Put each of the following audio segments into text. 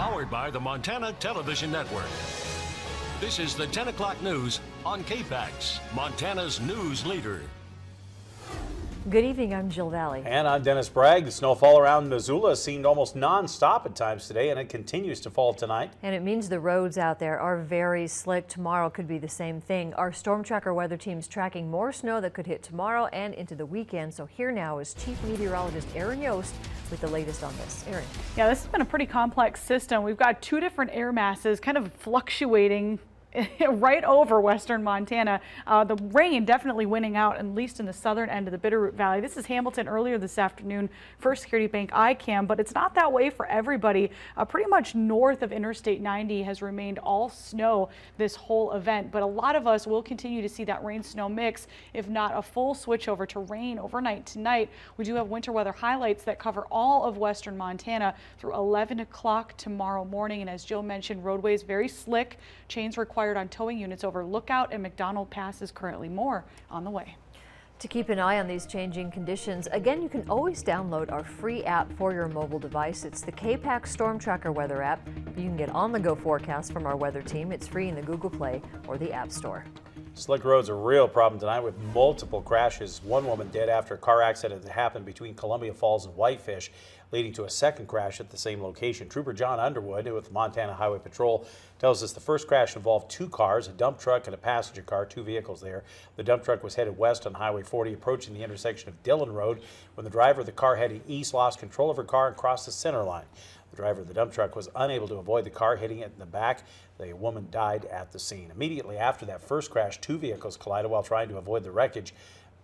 Powered by the Montana Television Network. This is the 10 o'clock news on KPAX, Montana's news leader. Good evening, I'm Jill Valley. And I'm Dennis Bragg. The snowfall around Missoula seemed almost non-stop at times today, and it continues to fall tonight. And it means the roads out there are very slick. Tomorrow could be the same thing. Our Storm Tracker weather team's tracking more snow that could hit tomorrow and into the weekend. So here now is Chief Meteorologist Aaron Yost with the latest on this. Aaron. Yeah, this has been a pretty complex system. We've got two different air masses kind of fluctuating right over western Montana. The rain definitely winning out, at least in the southern end of the Bitterroot Valley. This is Hamilton earlier this afternoon, First Security Bank ICAM, but it's not that way for everybody. Pretty much north of Interstate 90 has remained all snow this whole event, but a lot of us will continue to see that rain-snow mix, if not a full switch over to rain overnight tonight. We do have winter weather highlights that cover all of western Montana through 11 o'clock tomorrow morning, and as Jill mentioned, roadways very slick, chains required on towing units over Lookout and McDonald Pass is currently more on the way. To keep an eye on these changing conditions, again, you can always download our free app for your mobile device. It's the KPAX Storm Tracker weather app. You can get on-the-go forecasts from our weather team. It's free in the Google Play or the App Store. Slick roads are a real problem tonight with multiple crashes. One woman dead after a car accident that happened between Columbia Falls and Whitefish, leading to a second crash at the same location. Trooper John Underwood with Montana Highway Patrol tells us the first crash involved two cars, a dump truck and a passenger car, two vehicles there. The dump truck was headed west on Highway 40, approaching the intersection of Dillon Road, when the driver of the car heading east lost control of her car and crossed the center line. The driver of the dump truck was unable to avoid the car, hitting it in the back. The woman died at the scene. Immediately after that first crash, two vehicles collided while trying to avoid the wreckage.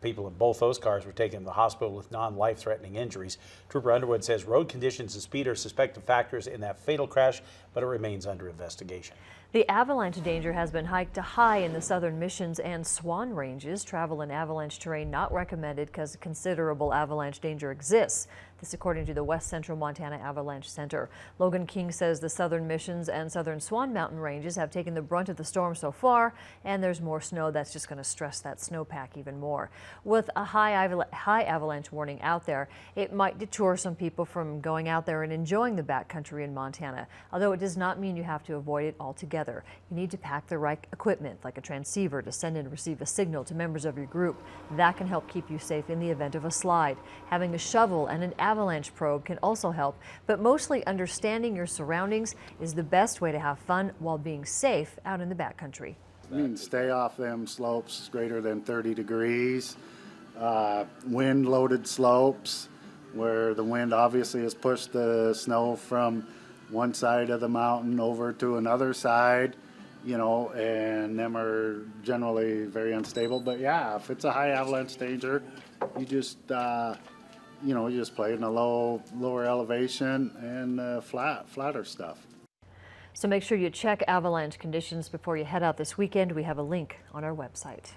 People in both those cars were taken to the hospital with non-life-threatening injuries. Trooper Underwood says road conditions and speed are suspected factors in that fatal crash, but it remains under investigation. The avalanche danger has been hiked to high in the southern Missions and Swan ranges. Travel in avalanche terrain not recommended because considerable avalanche danger exists. This according to the West Central Montana Avalanche Center. Logan King says the southern Missions and southern Swan mountain ranges have taken the brunt of the storm so far, and there's more snow that's just going to stress that snowpack even more. With a high avalanche warning out there, it might deter some people from going out there and enjoying the backcountry in Montana, although it does not mean you have to avoid it altogether. You need to pack the right equipment, like a transceiver, to send and receive a signal to members of your group. That can help keep you safe in the event of a slide. Having a shovel and an avalanche probe can also help, but mostly understanding your surroundings is the best way to have fun while being safe out in the backcountry. You can stay off them slopes greater than 30 degrees, wind-loaded slopes where the wind obviously has pushed the snow from one side of the mountain over to another side, you know, and them are generally very unstable. But yeah, if it's a high avalanche danger, you just you know, you just play in a lower elevation and flatter stuff. So make sure you check avalanche conditions before you head out this weekend. We have a link on our website.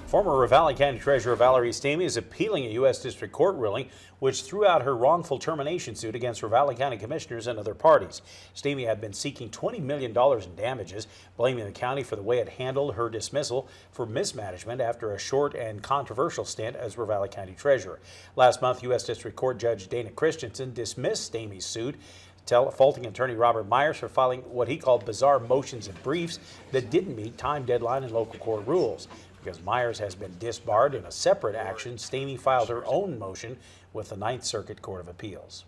Former Ravalli County Treasurer Valerie Stamey is appealing a U.S. District Court ruling which threw out her wrongful termination suit against Ravalli County commissioners and other parties. Stamey had been seeking $20 million in damages, blaming the county for the way it handled her dismissal for mismanagement after a short and controversial stint as Ravalli County Treasurer. Last month, U.S. District Court Judge Dana Christensen dismissed Stamey's suit, faulting attorney Robert Myers for filing what he called bizarre motions and briefs that didn't meet time, deadline, and local court rules. Because Myers has been disbarred in a separate action, Stamey filed her own motion with the Ninth Circuit Court of Appeals.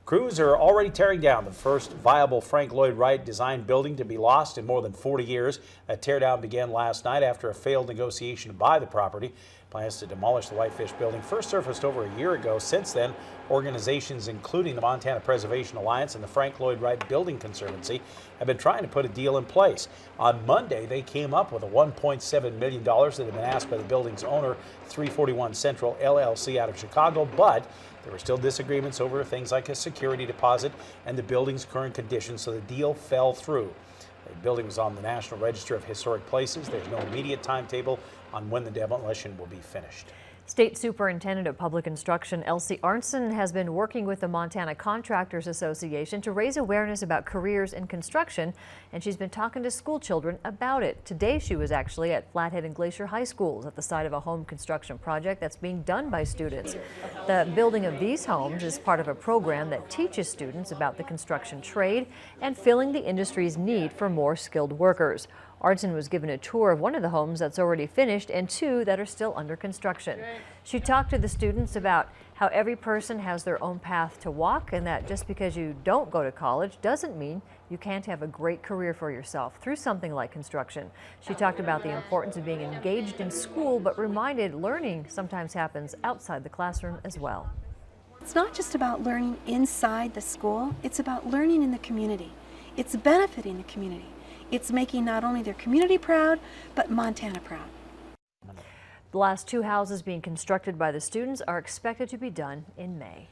Crews are already tearing down the first viable Frank Lloyd Wright designed building to be lost in more than 40 years. That teardown began last night after a failed negotiation to buy the property. Plans to demolish the Whitefish building first surfaced over a year ago. Since then, organizations including the Montana Preservation Alliance and the Frank Lloyd Wright Building Conservancy have been trying to put a deal in place. On Monday, they came up with a $1.7 million that had been asked by the building's owner, 341 Central LLC out of Chicago, but there were still disagreements over things like a security deposit and the building's current condition, so the deal fell through. The building was on the National Register of Historic Places. There's no immediate timetable on when the demolition will be finished. State Superintendent of Public Instruction Elsie Arnson has been working with the Montana Contractors Association to raise awareness about careers in construction, and she's been talking to school children about it. Today she was actually at Flathead and Glacier High Schools at the site of a home construction project that's being done by students. The building of these homes is part of a program that teaches students about the construction trade and filling the industry's need for more skilled workers. Arnson was given a tour of one of the homes that's already finished and two that are still under construction. She talked to the students about how every person has their own path to walk and that just because you don't go to college doesn't mean you can't have a great career for yourself through something like construction. She talked about the importance of being engaged in school, but reminded learning sometimes happens outside the classroom as well. It's not just about learning inside the school, it's about learning in the community. It's benefiting the community. It's making not only their community proud, but Montana proud. The last two houses being constructed by the students are expected to be done in May.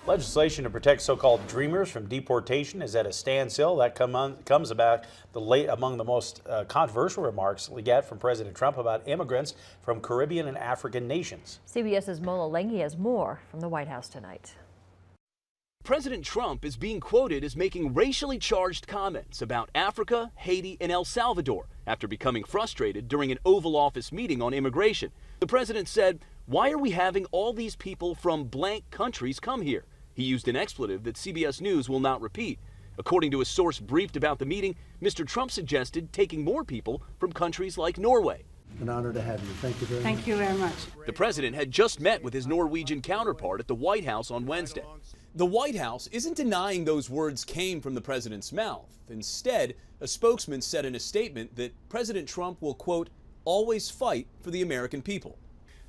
Legislation to protect so-called dreamers from deportation is at a standstill. That comes about among the most controversial remarks we get from President Trump about immigrants from Caribbean and African nations. CBS's Mola Lengi has more from the White House tonight. President Trump is being quoted as making racially charged comments about Africa, Haiti, and El Salvador after becoming frustrated during an Oval Office meeting on immigration. The president said, "Why are we having all these people from blank countries come here?" He used an expletive that CBS News will not repeat. According to a source briefed about the meeting, Mr. Trump suggested taking more people from countries like Norway. An honor to have you. Thank you very much. Thank you very much. The president had just met with his Norwegian counterpart at the White House on Wednesday. The White House isn't denying those words came from the president's mouth. Instead, a spokesman said in a statement that President Trump will, quote, always fight for the American people.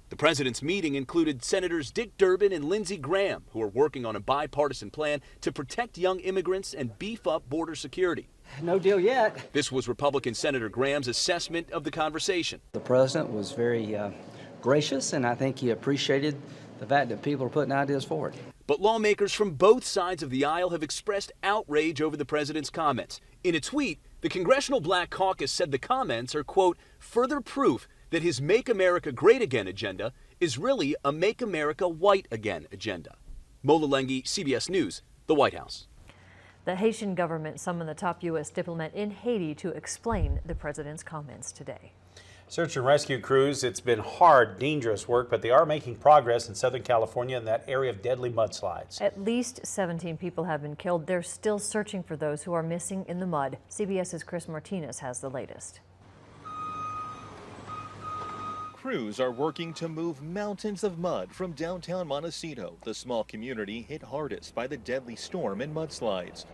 The president's meeting included Senators Dick Durbin and Lindsey Graham, who are working on a bipartisan plan to protect young immigrants and beef up border security. No deal yet. This was Republican Senator Graham's assessment of the conversation. The president was very gracious, and I think he appreciated the fact that people are putting ideas forward. But lawmakers from both sides of the aisle have expressed outrage over the president's comments. In a tweet, the Congressional Black Caucus said the comments are, quote, further proof that his Make America Great Again agenda is really a Make America White Again agenda. Mola Lengi, CBS News, the White House. The Haitian government summoned the top U.S. diplomat in Haiti to explain the president's comments today. Search and rescue crews, it's been hard, dangerous work, but they are making progress in Southern California in that area of deadly mudslides. At least 17 people have been killed. They're still searching for those who are missing in the mud. CBS's Chris Martinez has the latest. Crews are working to move mountains of mud from downtown Montecito, the small community hit hardest by the deadly storm and mudslides.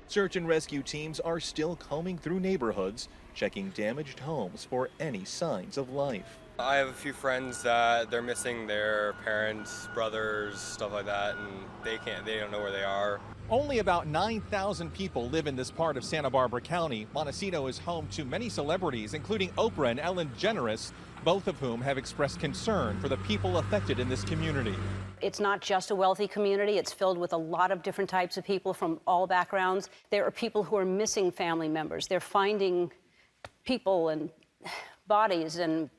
Search and rescue teams are still combing through neighborhoods, checking damaged homes for any signs of life. I have a few friends that they're missing their parents, brothers, stuff like that, and they don't know where they are. Only about 9,000 people live in this part of Santa Barbara County. Montecito is home to many celebrities, including Oprah and Ellen DeGeneres, both of whom have expressed concern for the people affected in this community. It's not just a wealthy community. It's filled with a lot of different types of people from all backgrounds. There are people who are missing family members. They're finding people and bodies. And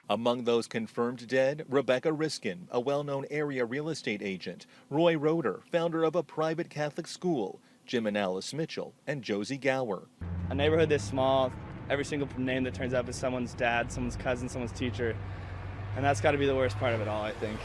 among those confirmed dead, Rebecca Riskin, a well-known area real estate agent, Roy Roeder, founder of a private Catholic school, Jim and Alice Mitchell, and Josie Gower. A neighborhood this small, every single name that turns up is someone's dad, someone's cousin, someone's teacher. And that's got to be the worst part of it all, I think.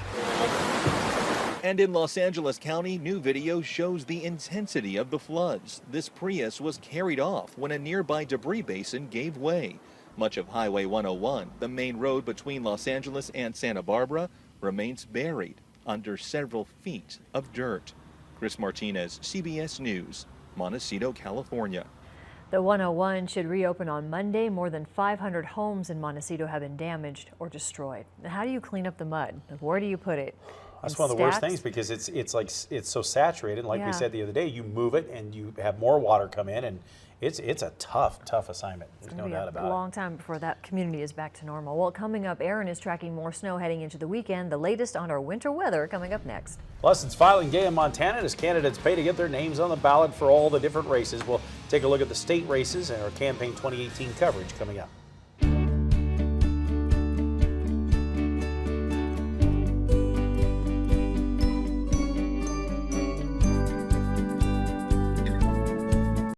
And in Los Angeles County, new video shows the intensity of the floods. This Prius was carried off when a nearby debris basin gave way. Much of Highway 101, the main road between Los Angeles and Santa Barbara, remains buried under several feet of dirt. Chris Martinez, CBS News, Montecito, California. The 101 should reopen on Monday. More than 500 homes in Montecito have been damaged or destroyed. Now, how do you clean up the mud? Where do you put it? That's one of the worst things because it's so saturated. Like we said the other day, you move it and you have more water come in, and it's a tough assignment. There's no doubt about it. A long time before that community is back to normal. Well, coming up, Aaron is tracking more snow heading into the weekend. The latest on our winter weather coming up next. Plus, it's filing day in Montana as candidates pay to get their names on the ballot for all the different races. We'll take a look at the state races and our Campaign 2018 coverage coming up.